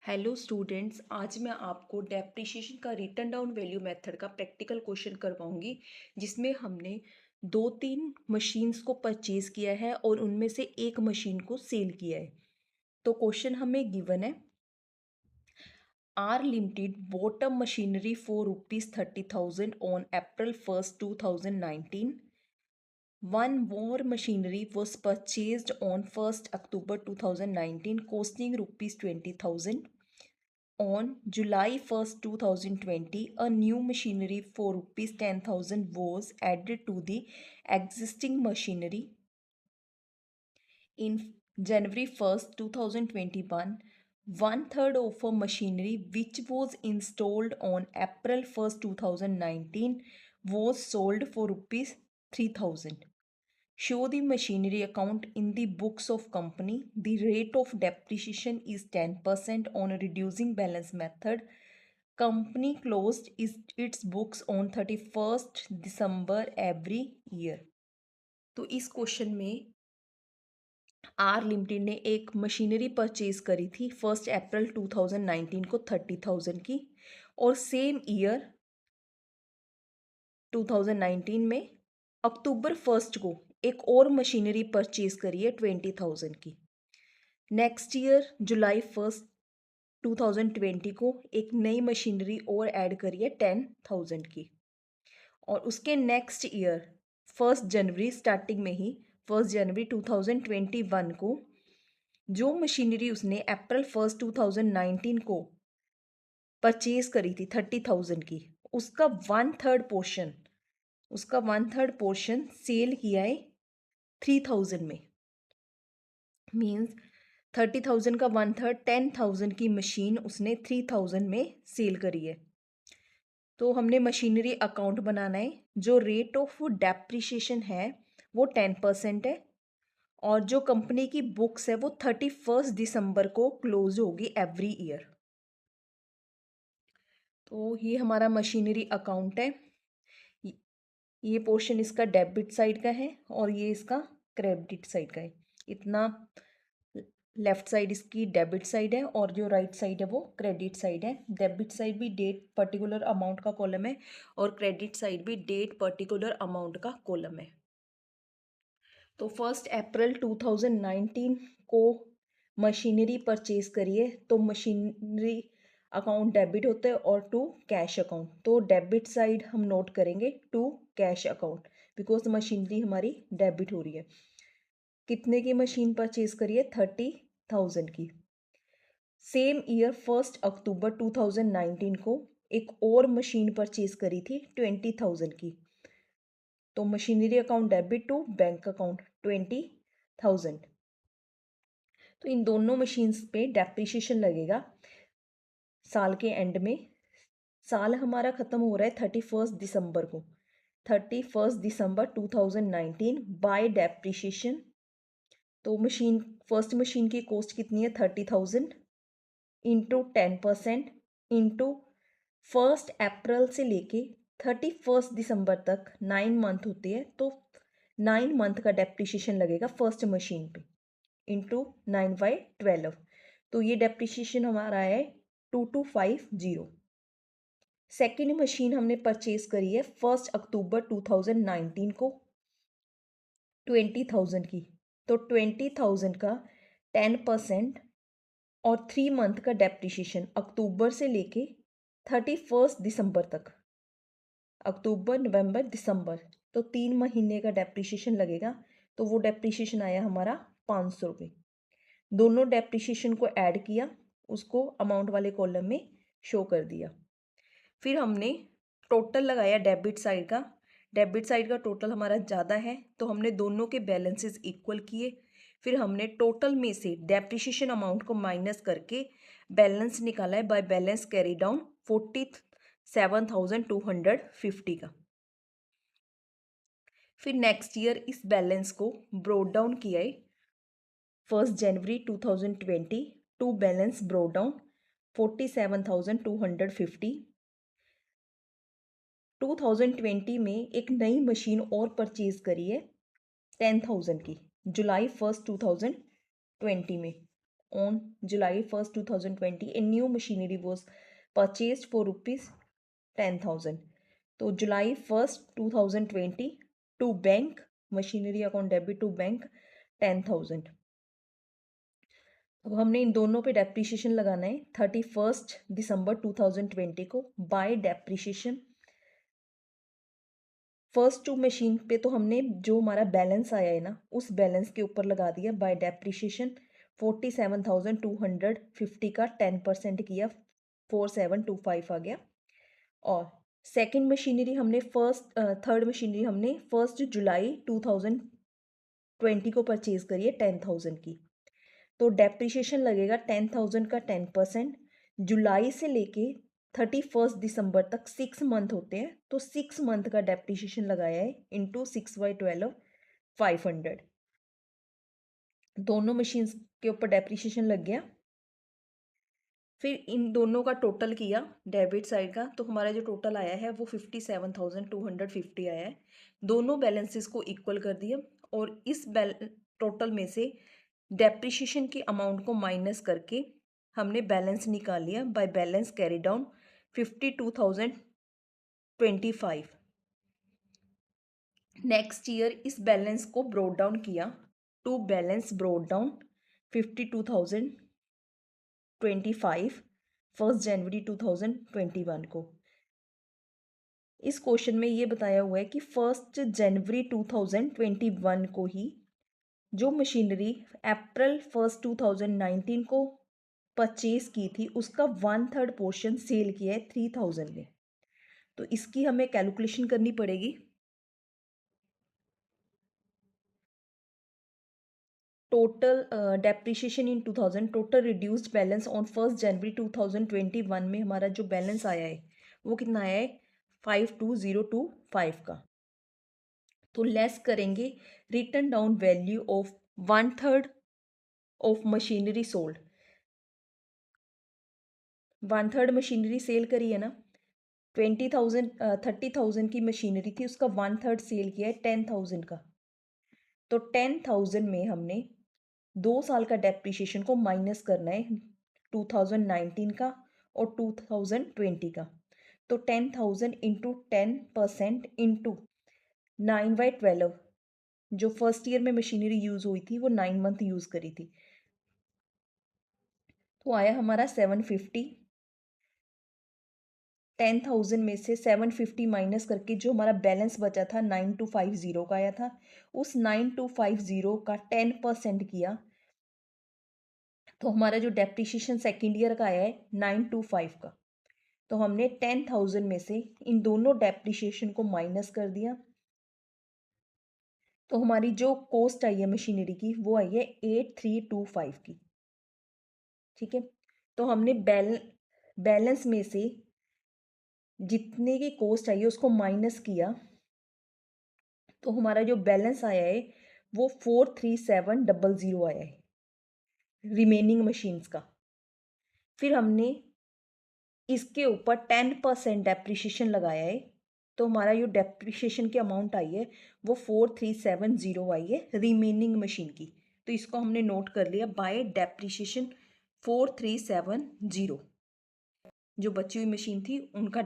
Hello students, आज मैं आपको डेप्रिसिएशन का रिटर्न डाउन वैल्यू मेथड का प्रैक्टिकल क्वेश्चन करवाऊंगी, जिसमें हमने दो तीन मशीन्स को परचेज किया है और उनमें से एक मशीन को सेल किया है। तो क्वेश्चन हमें गिवन है, R limited bought a machinery for rupees 30,000 on April 1st 2019. One more machinery was purchased on 1st October 2019 costing rupees 20,000. On July 1st, 2020, a new machinery for rupees 10,000 was added to the existing machinery. In January 1st, 2021, one third of a machinery which was installed on April 1st, 2019 was sold for rupees 3,000. Show the machinery account in the books of company. The rate of depreciation is 10% on a reducing balance method. Company closed its books on 31st December every year. तो इस question में are limited ने एक machinery purchase करी थी 1 अप्रैल 2019 को 30,000 की, और सेम ईयर 2019 में अक्टूबर 1 को एक और मशीनरी परचेज करी है 20,000 की। नेक्स्ट ईयर July 1 2020 को एक नई मशीनरी और ऐड करी है 10,000 की, और उसके नेक्स्ट ईयर 1 जनवरी स्टार्टिंग में ही 1 जनवरी 2021 को जो मशीनरी उसने April 1 2019 को परचेज करी थी 30,000 की, उसका वन थर्ड पोर्शन सेल किया है 3,000 में। मीन्स 30,000 का वन थर्ड 10,000 की मशीन उसने 3,000 में सेल करी है। तो हमने मशीनरी अकाउंट बनाना है। जो रेट ऑफ डेप्रिसिएशन है वो 10% है, और जो कंपनी की बुक्स है वो 31 दिसंबर को क्लोज होगी एवरी ईयर। तो ये हमारा मशीनरी अकाउंट है। ये पोर्शन इसका डेबिट साइड का है और ये इसका क्रेडिट साइड का है। इतना लेफ्ट साइड इसकी डेबिट साइड है और जो राइट साइड है वो क्रेडिट साइड है। डेबिट साइड भी डेट पर्टिकुलर अमाउंट का कॉलम है और क्रेडिट साइड भी डेट पर्टिकुलर अमाउंट का कॉलम है। तो 1 अप्रैल 2019 को मशीनरी परचेज करिए तो मशीनरी अकाउंट डेबिट होता है और टू कैश अकाउंट। तो डेबिट साइड हम नोट करेंगे to cash account, because machinery हमारी डेबिट हो रही है। कितने की मशीन परचेज करिए? 30,000 की। सेम ईयर 1 अक्टूबर 2019 को एक और मशीन परचेज करी थी 20,000 की। तो machinery account debit to bank account 20,000। तो इन दोनों मशीन्स पे डेप्रिसिएशन लगेगा साल के एंड में। साल हमारा ख़त्म हो रहा है 31 दिसंबर को, 31 दिसंबर 2019 बाय डेप्रिसिएशन। तो फर्स्ट मशीन की कॉस्ट कितनी है? 30,000 इंटू 10% इंटू 1 अप्रैल से लेके 31 दिसंबर तक 9 मंथ होते हैं, तो 9 मंथ का डेप्रिसिएशन लगेगा फर्स्ट मशीन पे इंटू 9/12। तो ये डेप्रिसिएशन हमारा है 2250। सेकेंड मशीन हमने परचेज करी है 1 अक्टूबर 2019 को 20,000 की। तो 20,000 का 10% और 3 मंथ का डेप्रिसिएशन अक्टूबर से लेके 31 दिसंबर तक, अक्टूबर नवंबर दिसंबर, तो 3 महीने का डेप्रिसिएशन लगेगा। तो वो डेप्रिसिएशन आया हमारा 500 रुपये। दोनों डेप्रिसिएशन को ऐड किया, उसको अमाउंट वाले कॉलम में शो कर दिया। फिर हमने टोटल लगाया डेबिट साइड का। डेबिट साइड का टोटल हमारा ज़्यादा है तो हमने दोनों के बैलेंसेस इक्वल किए। फिर हमने टोटल में से डेप्रिसिएशन अमाउंट को माइनस करके बैलेंस निकाला है बाय बैलेंस कैरी डाउन 47,250 का। फिर नेक्स्ट ईयर इस बैलेंस को ब्रोड डाउन किया है 1 जनवरी 2020 टू बैलेंस ब्रोड डाउन 47,250। 2020 में एक नई मशीन और परचेज करी है 10,000 की July 1, 2020 में। on July 1st 2020 a new machinery was purchased for rupees 10,000. तो जुलाई 1st 2020 to bank machinery account debit to bank 10,000. अब हमने इन दोनों पे डेप्रीशिएशन लगाना है 31 दिसंबर 2020 को by depreciation. First to machine पे तो हमने जो हमारा बैलेंस आया है ना उस बैलेंस के ऊपर लगा दिया बाय डेप्रीशिएशन. 47,250 का 10% किया 4725 आ गया. और सेकंड मशीनरी हमने थर्ड मशीनरी हमने 1 जुलाई 2020 को परचेज करी है 10,000 की. तो डेप्रीशिएशन लगेगा 10,000 का 10%. जुलाई से लेके 31 दिसंबर तक 6 मंथ होते हैं तो 6 मंथ का डेप्रीशिएशन लगाया है इंटू 6/12 500. दोनों मशीन्स के ऊपर डेप्रीशिएशन लग गया. फिर इन दोनों का टोटल किया डेबिट साइड का तो हमारा जो टोटल आया है वो 57,250 आया है. दोनों बैलेंसेस को इक्वल कर दिया और इस टोटल में से डेप्रीशिएशन की अमाउंट को माइनस करके हमने बैलेंस निकाल लिया by balance carry down 52,025. Next year इस बैलेंस को ब्रोड डाउन किया टू बैलेंस ब्रोड डाउन 52,025 1 जनवरी 2021 को. इस क्वेश्चन में ये बताया हुआ है कि 1 जनवरी 2021 को ही जो मशीनरी अप्रैल 1 2019 को परचेज की थी उसका 1/3 पोर्शन सेल किया है 3,000 में. तो इसकी हमें कैलकुलेशन करनी पड़ेगी. Total depreciation in 2000 total reduced balance on 1 जनवरी 2021 में हमारा जो बैलेंस आया है वो कितना आया है 52,025 का. तो लेस करेंगे written down value of 1/3 of machinery sold. 1/3 machinery sell करी है ना 30,000 की मशीनरी थी उसका 1/3 सेल किया है 10,000 का. तो 10,000 में हमने 2 साल का डेप्रीशिएशन को माइनस करना है 2019 का और 2020 का. तो 10,000 इंटू 10% इंटू 9/12 जो फर्स्ट ईयर में मशीनरी यूज़ हुई थी वो 9 मंथ यूज़ करी थी तो आया हमारा 750. 10,000 में से 750 माइनस करके जो हमारा बैलेंस बचा था 9250 का आया था. उस 9250 का 10% किया तो हमारा जो डेप्रीशिएशन सेकेंड ईयर का आया है 925 का. तो हमने 10,000 में से इन दोनों डेप्रीशिएशन को माइनस कर दिया तो हमारी जो कॉस्ट आई है मशीनरी की वो आई है 8325 की. ठीक है. तो हमने बैलेंस में से जितने की कॉस्ट आई है उसको माइनस किया तो हमारा जो बैलेंस आया है वो 43700 आया है रिमेनिंग मशीन्स का. फिर हमने इसके ऊपर 10% डेप्रीशिएशन लगाया है तो हमारा जो डेप्रीशिएशन की अमाउंट आई है वो 4370 आई है रिमेनिंग मशीन की. तो इसको हमने नोट कर लिया बाय डेप्रीशिएशन 4370. जो बची हुई मशीन थी उनका